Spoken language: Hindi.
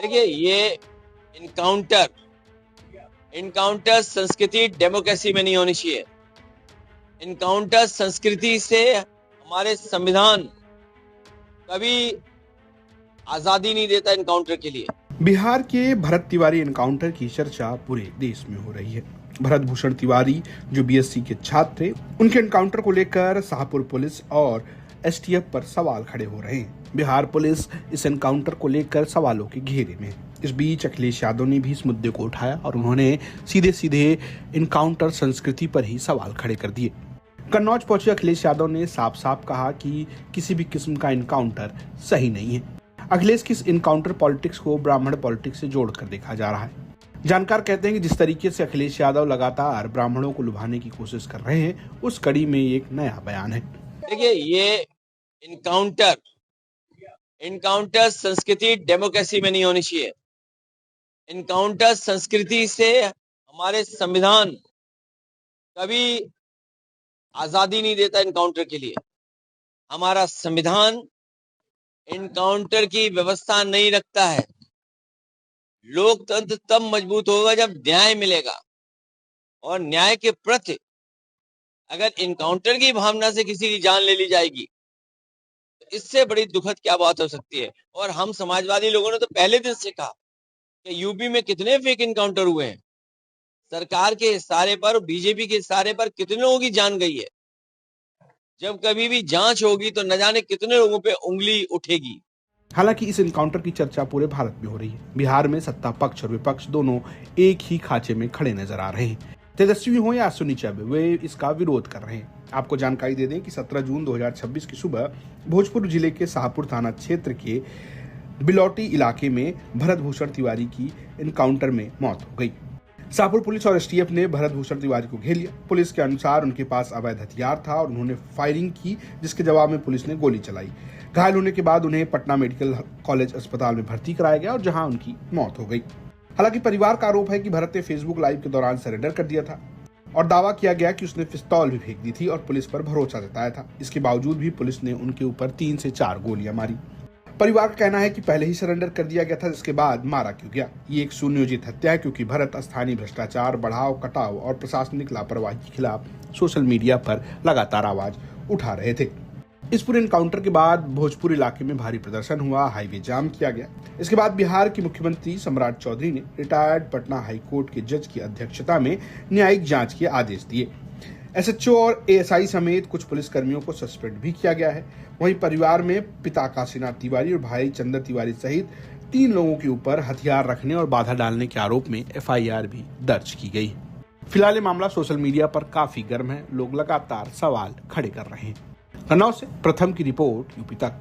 देखिए, ये इनकाउंटर इनकाउंटर संस्कृति डेमोक्रेसी में नहीं होनी चाहिए। इनकाउंटर संस्कृति से हमारे संविधान कभी आजादी नहीं देता इनकाउंटर के लिए। बिहार के भरत तिवारी एनकाउंटर की चर्चा पूरे देश में हो रही है। भरत भूषण तिवारी जो बीएससी के छात्र थे, उनके एनकाउंटर को लेकर शाहपुर पुलिस और एसटीएफ पर सवाल खड़े हो रहे हैं। बिहार पुलिस इस एनकाउंटर को लेकर सवालों के घेरे में। इस बीच अखिलेश यादव ने भी इस मुद्दे को उठाया और उन्होंने सीधे सीधे एनकाउंटर संस्कृति पर ही सवाल खड़े कर दिए। कन्नौज पहुंचे अखिलेश यादव ने साफ साफ कहा कि किसी भी किस्म का एनकाउंटर सही नहीं है। अखिलेश की इस इनकाउंटर पॉलिटिक्स को ब्राह्मण पॉलिटिक्स से जोड़कर देखा जा रहा है। जानकार कहते हैं कि जिस तरीके से अखिलेश यादव लगातार ब्राह्मणों को लुभाने की कोशिश कर रहे हैं, उस कड़ी में एक नया बयान है। देखिए, ये इनकाउंटर संस्कृति डेमोक्रेसी में नहीं होनी चाहिए। इनकाउंटर संस्कृति से हमारे संविधान कभी आजादी नहीं देता इनकाउंटर के लिए। हमारा संविधान इनकाउंटर की व्यवस्था नहीं रखता है। लोकतंत्र तब मजबूत होगा जब न्याय मिलेगा, और न्याय के प्रति अगर इनकाउंटर की भावना से किसी की जान ले ली जाएगी तो इससे बड़ी दुखद क्या बात हो सकती है। और हम समाजवादी लोगों ने तो पहले दिन से कहा कि यूपी में कितने फेक इनकाउंटर हुए हैं। सरकार के इशारे पर, बीजेपी के इशारे पर कितने लोगों की जान गई है। जब कभी भी जांच होगी तो न जाने कितने लोगों पे उंगली उठेगी। हालांकि इस एनकाउंटर की चर्चा पूरे भारत में हो रही है। बिहार में सत्ता पक्ष और विपक्ष दोनों एक ही खांचे में खड़े नजर आ रहे हैं। तेजस्वी हो या सुनीचा, वे इसका विरोध कर रहे हैं। आपको जानकारी दे दें कि 17 जून 2026 की सुबह भोजपुर जिले के शाहपुर थाना क्षेत्र के बिलौटी इलाके में भरत भूषण तिवारी की एनकाउंटर में मौत हो गई। शाहपुर पुलिस और एसटीएफ ने भरत भूषण तिवारी को घेर लिया। पुलिस के अनुसार उनके पास अवैध हथियार था और उन्होंने फायरिंग की, जिसके जवाब में पुलिस ने गोली चलाई। घायल होने के बाद उन्हें पटना मेडिकल कॉलेज अस्पताल में भर्ती कराया गया और जहां उनकी मौत हो गई। हालांकि परिवार का आरोप है कि भरत ने फेसबुक लाइव के दौरान सरेंडर कर दिया था और दावा किया गया कि उसने पिस्तौल भी फेंक दी थी और पुलिस पर भरोसा जताया था। इसके बावजूद भी पुलिस ने उनके ऊपर 3 से 4 गोलियां मारी। परिवार का कहना है कि पहले ही सरेंडर कर दिया गया था, जिसके बाद मारा क्यों गया। ये एक सुनियोजित हत्या है क्योंकि भरत स्थानीय भ्रष्टाचार, बढ़ाव, कटाव और प्रशासनिक लापरवाही के खिलाफ सोशल मीडिया पर लगातार आवाज उठा रहे थे। इस पूरे एनकाउंटर के बाद भोजपुर इलाके में भारी प्रदर्शन हुआ, हाईवे जाम किया गया। इसके बाद बिहार के मुख्यमंत्री सम्राट चौधरी ने रिटायर्ड पटना हाई कोर्ट के जज की अध्यक्षता में न्यायिक जांच के आदेश दिए। एसएचओ और एएसआई समेत कुछ पुलिसकर्मियों को सस्पेंड भी किया गया है। वहीं परिवार में पिता काशीनाथ तिवारी और भाई चंद्र तिवारी सहित 3 लोगों के ऊपर हथियार रखने और बाधा डालने के आरोप में एफआईआर भी दर्ज की गई। फिलहाल ये मामला सोशल मीडिया पर काफी गर्म है। लोग लगातार सवाल खड़े कर रहे हैं। कन्नौज से प्रथम की रिपोर्ट, यूपी तक।